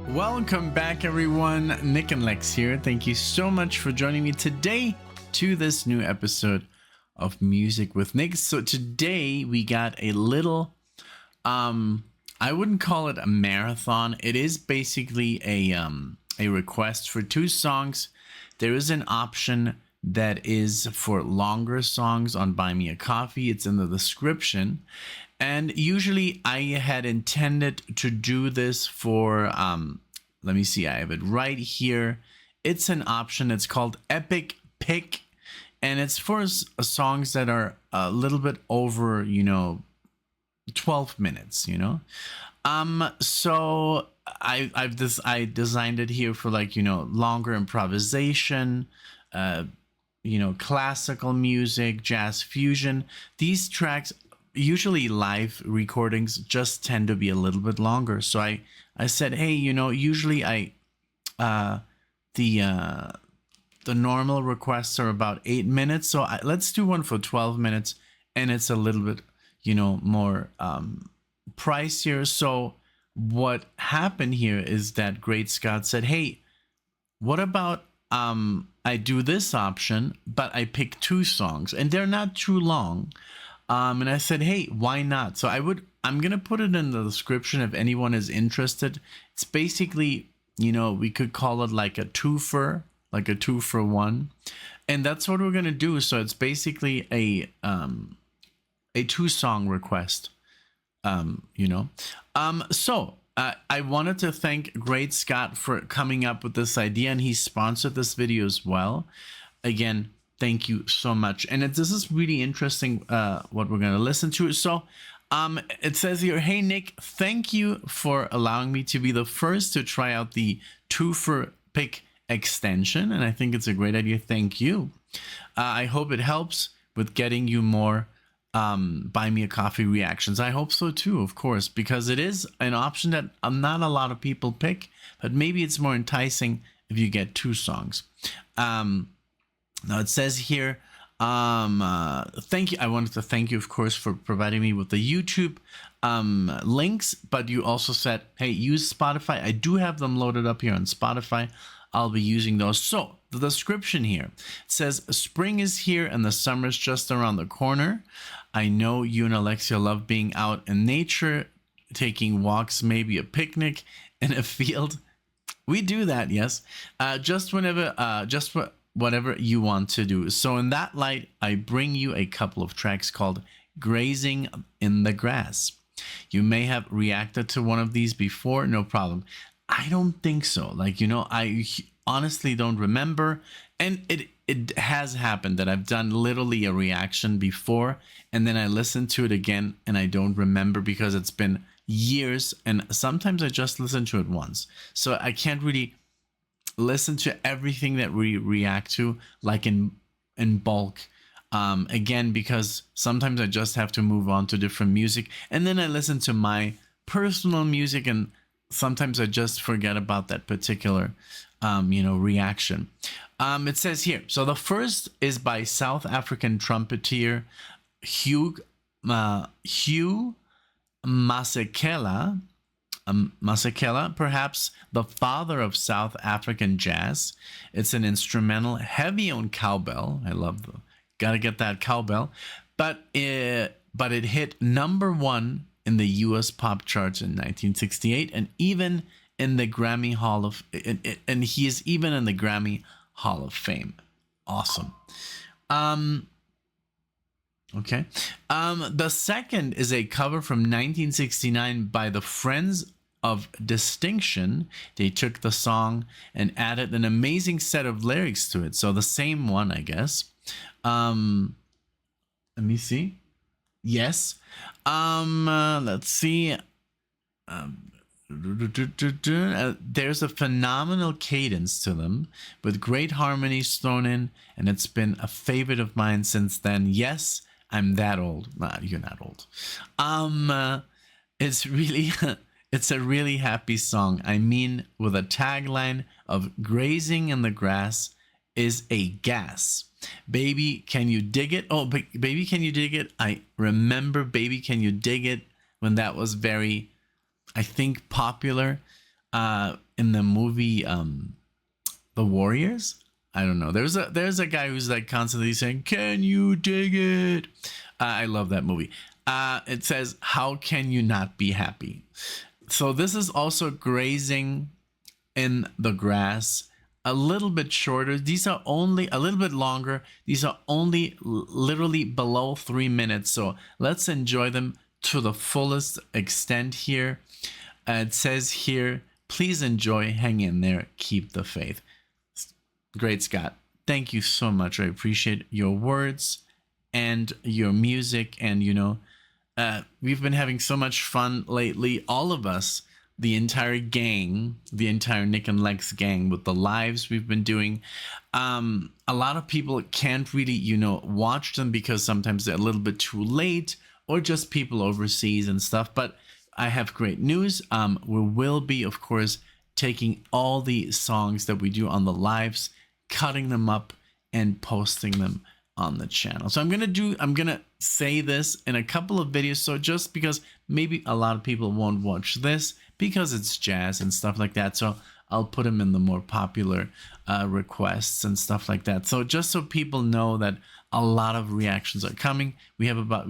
Welcome back, everyone. NicknLex here. Thank you so much for joining me today to this new episode of Music with Nick. So today we got a little, I wouldn't call it a marathon. It is basically a request for two songs. There is an option that is for longer songs on Buy Me a Coffee. It's in the description. And usually I had intended to do this for, let me see, I have it right here. It's an option. It's called Epic Pick. And it's for songs that are a little bit over, 12 minutes, So I designed it here for longer improvisation, classical music, jazz fusion. These tracks, usually live recordings, just tend to be a little bit longer. So I said, hey, usually the normal requests are about 8 minutes. So let's do one for 12 minutes, and it's a little bit, more pricier. So what happened here is that Great Scott said, hey, what about I do this option, but I pick two songs and they're not too long. And I said, hey, why not? So I'm going to put it in the description if anyone is interested. It's basically, we could call it like a twofer, like a 2-for-1. And that's what we're going to do. So it's basically a 2-song request, So I wanted to thank Great Scott for coming up with this idea, and he sponsored this video as well. Again, thank you so much. And this is really interesting, what we're going to listen to. So it says here, hey, Nick, thank you for allowing me to be the first to try out the 2-for-pick extension. And I think it's a great idea. Thank you. I hope it helps with getting you more Buy Me a Coffee reactions. I hope so too, of course, because it is an option that not a lot of people pick, but maybe it's more enticing if you get two songs. Now it says here, thank you. I wanted to thank you, of course, for providing me with the YouTube links, but you also said, hey, use Spotify. I do have them loaded up here on Spotify. I'll be using those. So the description here says, spring is here and the summer's just around the corner. I know you and Alexia love being out in nature, taking walks, maybe a picnic in a field. We do that, yes. Whatever you want to do. So in that light, I bring you a couple of tracks called Grazing in the Grass. You may have reacted to one of these before, no problem. I don't think so. I honestly don't remember. And it has happened that I've done literally a reaction before, and then I listen to it again and I don't remember because it's been years, and sometimes I just listen to it once. So I can't really listen to everything that we react to like in bulk, again, because sometimes I just have to move on to different music, and then I listen to my personal music, and sometimes I just forget about that particular reaction. It says here, so the first is by South African trumpeter Hugh Masekela. Masekela, perhaps the father of South African jazz. It's an instrumental heavy on cowbell. I love gotta get that cowbell. But it hit #1 in the US pop charts in 1968, and even in the Grammy Hall of and he is even in the Grammy Hall of Fame. Awesome. Okay. The second is a cover from 1969 by the Friends of Distinction. They took the song and added an amazing set of lyrics to it. So the same one, I guess. Let me see. Yes. Let's see. There's a phenomenal cadence to them with great harmonies thrown in, and it's been a favorite of mine since then. Yes, I'm that old. Nah, you're not old. It's a really happy song. I mean, with a tagline of "Grazing in the grass is a gas." Baby, can you dig it? Oh, baby, can you dig it? I remember Baby, Can You Dig It when that was very, I think, popular. in the movie The Warriors. I don't know. There's a guy who's like constantly saying, "Can you dig it?" I love that movie. It says, "How can you not be happy?" So this is also grazing in the grass. A little bit shorter. These are only a little bit longer. These are only literally below 3 minutes. So let's enjoy them to the fullest extent here. It says here, please enjoy, hang in there, keep the faith. Great, Scott. Thank you so much. I appreciate your words and your music. And, you know, we've been having so much fun lately, all of us, the entire gang, the entire NicknLex gang, with the lives we've been doing. A lot of people can't really, you know, watch them because sometimes they're a little bit too late, or just people overseas and stuff. But I have great news. We will be, of course, taking all the songs that we do on the lives, cutting them up and posting them on the channel. So I'm gonna say this in a couple of videos. So just because maybe a lot of people won't watch this because it's jazz and stuff like that. So I'll put them in the more popular requests and stuff like that. So just so people know that a lot of reactions are coming. We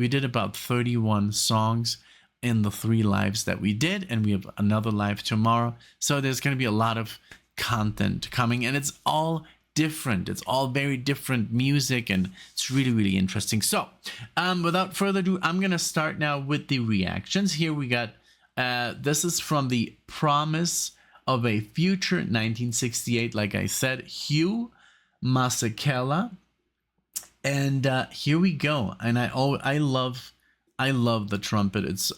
did about 31 songs in the 3 lives that we did, and we have another live tomorrow. So there's going to be a lot of content coming, and it's all different. It's all very different music, and it's really, really interesting. So without further ado, I'm going to start now with the reactions. Here we got, this is from the Promise of a Future 1968, like I said, Hugh Masekela. And here we go. And I love the trumpet. It's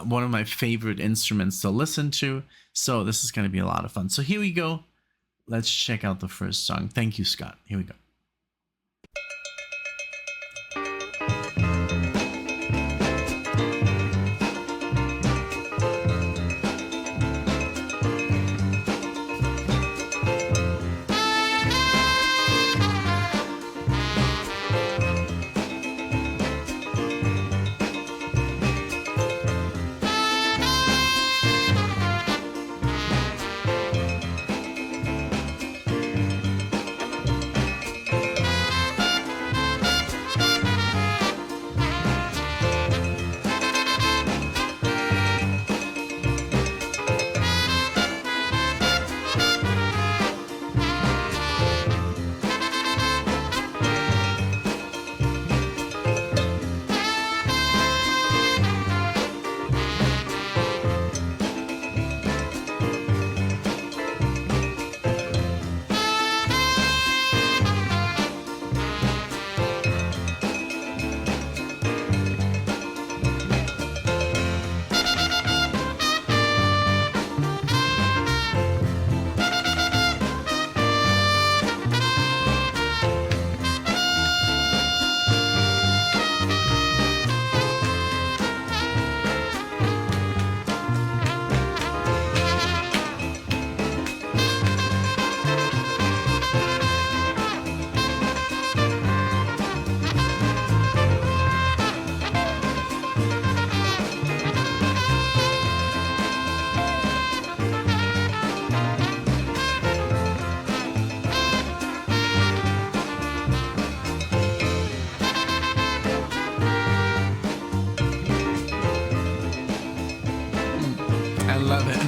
one of my favorite instruments to listen to. So this is going to be a lot of fun. So here we go. Let's check out the first song. Thank you, Scott. Here we go. I love it.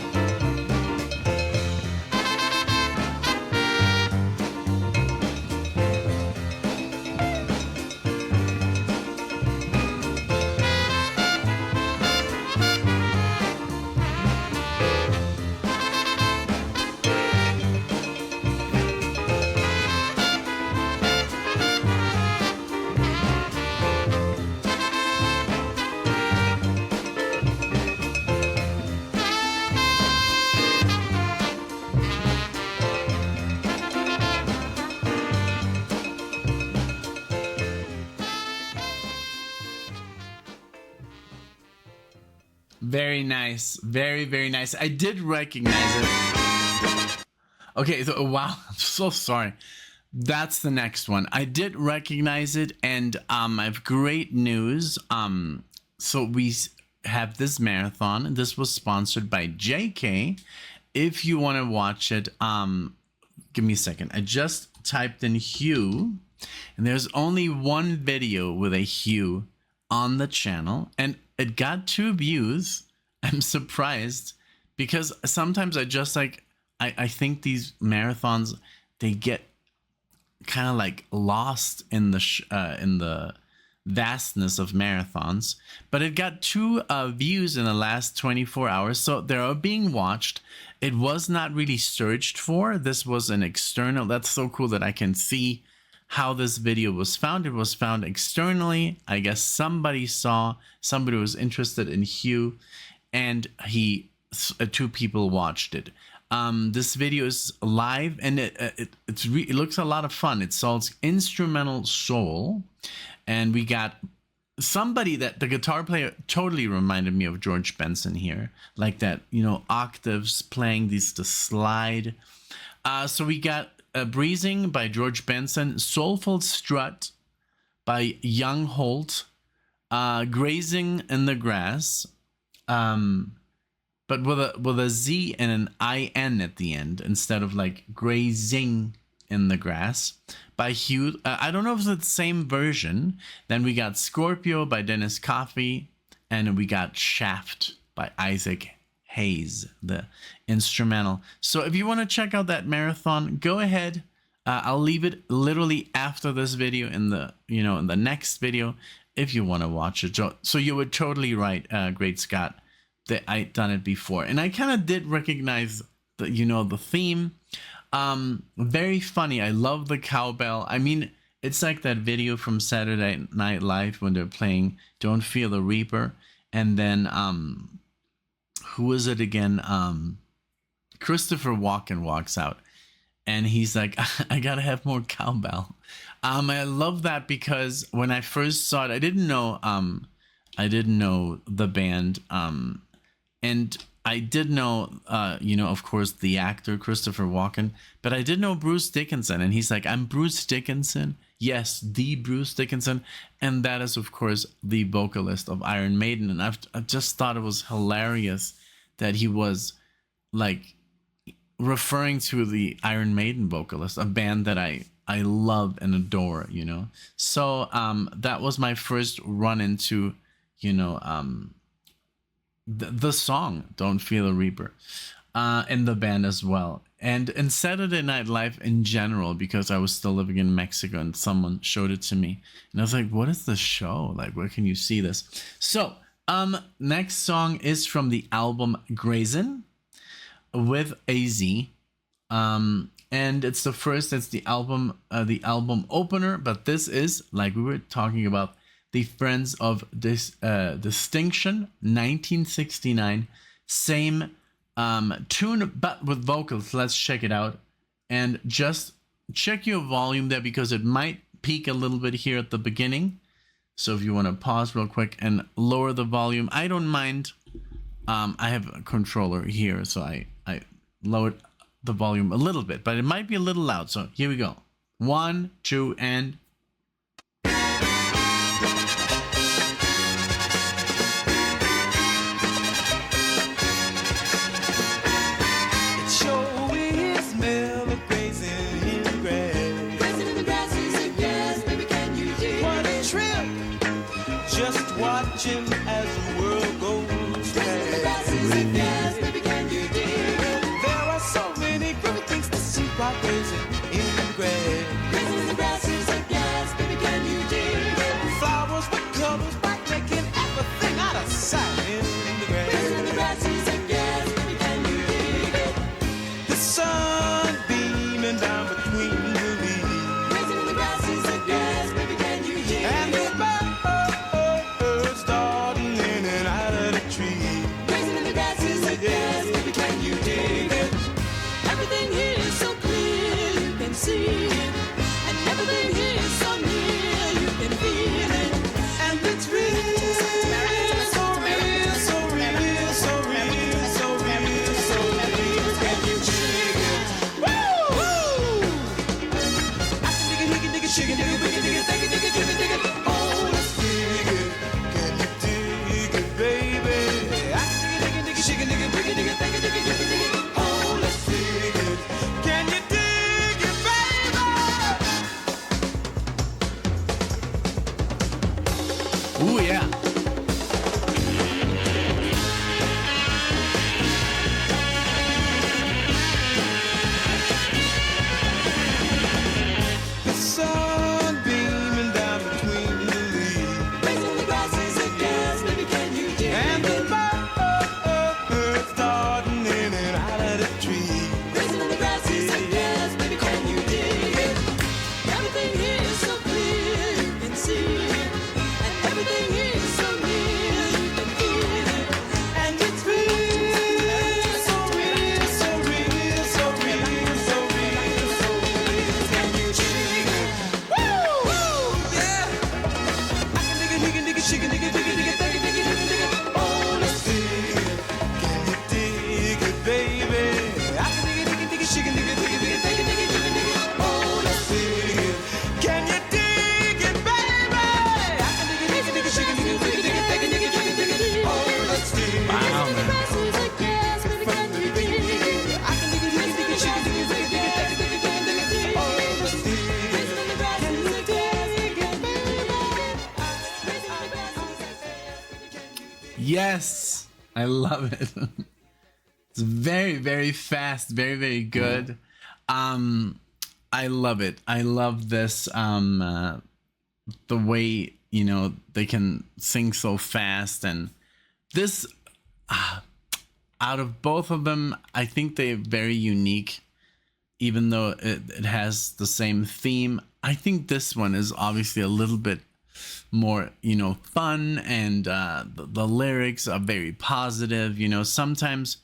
Very nice. Very, very nice. I did recognize it. Okay, so, wow, I'm so sorry. That's the next one. I did recognize it, and I have great news. So we have this marathon, and this was sponsored by JK, if you want to watch it, give me a second. I just typed in Hugh, and there's only one video with a Hugh on the channel, and it got 2 views. I'm surprised because sometimes I just like, I think these marathons, they get kind of like lost in the vastness of marathons, but it got 2 views in the last 24 hours, so they are being watched. It was not really searched for. This was an external. That's so cool that I can see how this video was found. It was found externally. I guess somebody was interested in Hugh, and 2 people watched it. This video is live, and it looks a lot of fun. It's called Instrumental Soul, and we got somebody that the guitar player totally reminded me of George Benson here, like that, octaves playing the slide. So we got Breezing by George Benson, Soulful Strut by Young Holt, Grazing in the Grass, but with a Z and an IN at the end instead of like Grazing in the Grass by Hugh. I don't know if it's the same version. Then we got Scorpio by Dennis Coffey, and we got Shaft by Isaac Hayes, the instrumental. So if you want to check out that marathon, go ahead. I'll leave it literally after this video in the in the next video if you want to watch it. So you were totally right, Great Scott, that I'd done it before, and I kind of did recognize the theme. Very funny. I love the cowbell. I mean, it's like that video from Saturday Night Live when they're playing Don't Fear the Reaper, and then who is it again? Christopher Walken walks out, and he's like, I gotta have more cowbell. I love that because when I first saw it, I didn't know the band, and I did know, of course, the actor Christopher Walken, but I did know Bruce Dickinson, and he's like, I'm Bruce Dickinson. Yes, the Bruce Dickinson, and that is, of course, the vocalist of Iron Maiden. And I just thought it was hilarious that he was like referring to the Iron Maiden vocalist, a band that I love and adore, So that was my first run into, the song Don't Fear the Reaper, and the band as well, and Saturday Night Live in general, because I was still living in Mexico and someone showed it to me, and I was like, what is the show like? Where can you see this? So next song is from the album Grazing with a Z, and it's the album opener, but this is, like we were talking about, the Friends of Distinction, 1969. Same tune, but with vocals. Let's check it out. And just check your volume there, because it might peak a little bit here at the beginning. So if you want to pause real quick and lower the volume, I don't mind. I have a controller here, so I lowered the volume a little bit, but it might be a little loud. So here we go. 1, 2, and... Watching as the world goes past. Baby, can you dig? There are so many great things to see by grazing in the grass. Grazing in the grass is a gas. Baby, can you dig? Flowers with colors bright, making everything out of sight in the grass. Grazing in the grass is a gas. Baby, can you dig? The sun beaming down between the leaves. Grazing in the grass is a gas. Baby, can you dig? And the birds starting in and out of the tree. Grazing in the grass is a Yes, I love it. It's very, very fast, very, very good. I love it. I love this. The way, you know, they can sing so fast, and this, out of both of them, I think they're very unique. Even though it has the same theme, I think this one is obviously a little bit more, you know, fun, and the lyrics are very positive. You know, sometimes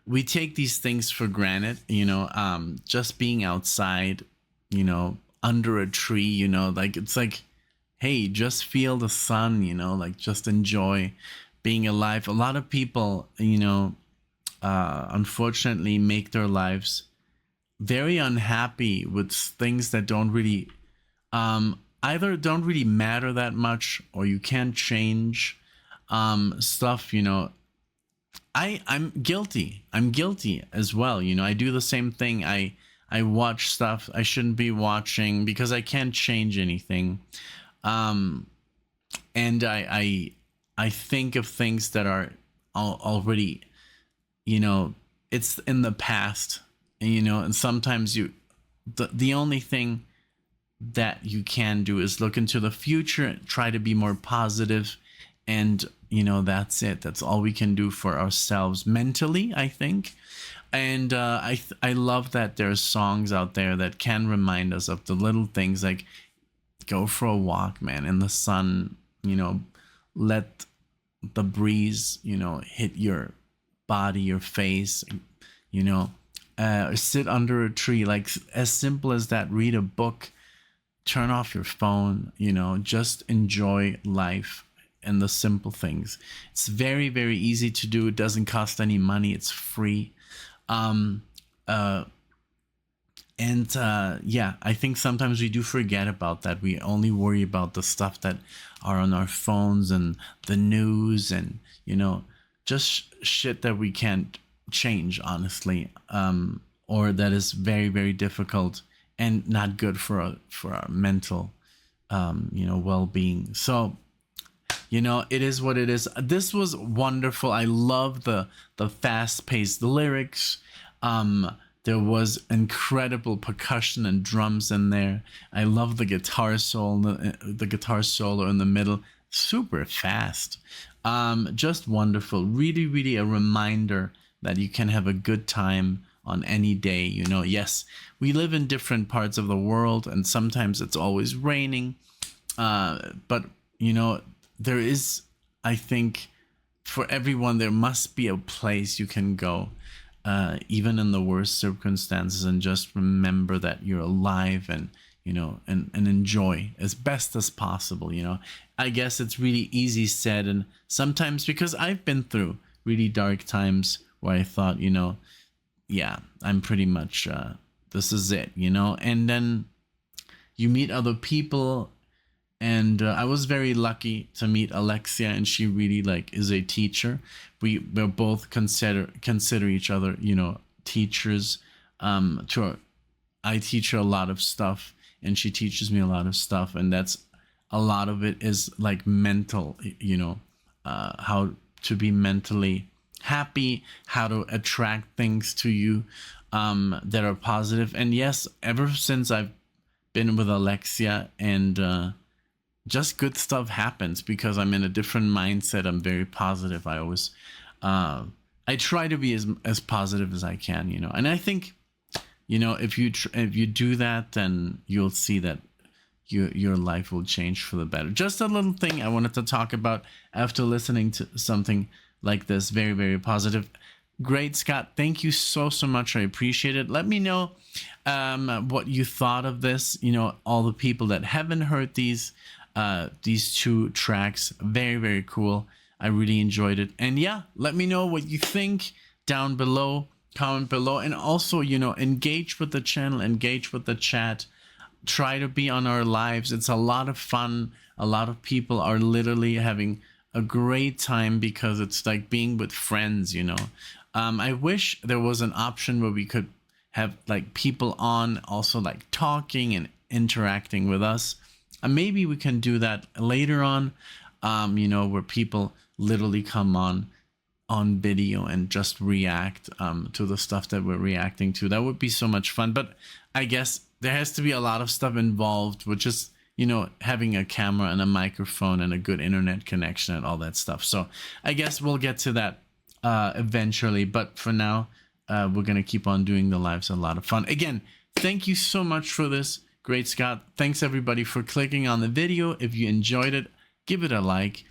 we take these things for granted, you know, just being outside, you know, under a tree, you know, like it's like, hey, just feel the sun, you know, like just enjoy being alive. A lot of people, you know, unfortunately make their lives very unhappy with things that don't really, either don't really matter that much, or you can't change stuff, you know. I'm guilty. I'm guilty as well. You know, I do the same thing. I watch stuff I shouldn't be watching because I can't change anything. And I think of things that are already, you know, it's in the past, and, you know, and sometimes the only thing that you can do is look into the future, try to be more positive, and, you know, that's it. That's all we can do for ourselves mentally, I think. And I love that there's songs out there that can remind us of the little things, like go for a walk, man, in the sun, you know, let the breeze, you know, hit your body, your face, you know, sit under a tree, like as simple as that. Read a book, turn off your phone, you know, just enjoy life and the simple things. It's very, very easy to do. It doesn't cost any money. It's free. Yeah, I think sometimes we do forget about that. We only worry about the stuff that are on our phones and the news, and, you know, just shit that we can't change, honestly, or that is very, very difficult and not good for our mental, you know, well-being. So, you know, it is what it is. This was wonderful. I love the fast-paced lyrics. There was incredible percussion and drums in there. I love the guitar solo, the guitar solo in the middle. Super fast. Just wonderful. Really, really a reminder that you can have a good time on any day. You know, yes, we live in different parts of the world, and sometimes it's always raining. But, you know, there is, I think, for everyone, there must be a place you can go, even in the worst circumstances, and just remember that you're alive, and, you know, and enjoy as best as possible. You know, I guess it's really easy said, and sometimes, because I've been through really dark times where I thought, you know, yeah, I'm pretty much, this is it, you know, and then you meet other people. And I was very lucky to meet Alexia, and she really, like, is a teacher. We're both consider each other, you know, teachers. I teach her a lot of stuff, and she teaches me a lot of stuff, and that's a lot of it is like mental, you know, how to be mentally happy, how to attract things to you that are positive. And yes, ever since I've been with Alexia, and just good stuff happens because I'm in a different mindset. I'm very positive. I always, I try to be as positive as I can, you know. And I think, you know, if you do that, then you'll see that your life will change for the better. Just a little thing I wanted to talk about after listening to something like this. Very, very positive. Great, Scott. Thank you so much. I appreciate it. Let me know what you thought of this. You know, all the people that haven't heard these two tracks, very, very cool. I really enjoyed it. And yeah, let me know what you think down below, comment below, and also, you know, engage with the channel, engage with the chat, try to be on our lives. It's a lot of fun. A lot of people are literally having a great time because it's like being with friends, you know. I wish there was an option where we could have like people on also like talking and interacting with us. Maybe we can do that later on, you know, where people literally come on video and just react to the stuff that we're reacting to. That would be so much fun. But I guess there has to be a lot of stuff involved, which is, you know, having a camera and a microphone and a good internet connection and all that stuff. So I guess we'll get to that eventually. But for now, we're going to keep on doing the lives. A lot of fun. Again, thank you so much for this. Great Scott. Thanks everybody for clicking on the video. If you enjoyed it, give it a like.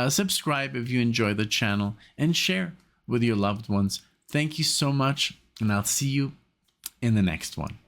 Subscribe if you enjoy the channel, and share with your loved ones. Thank you so much, and I'll see you in the next one.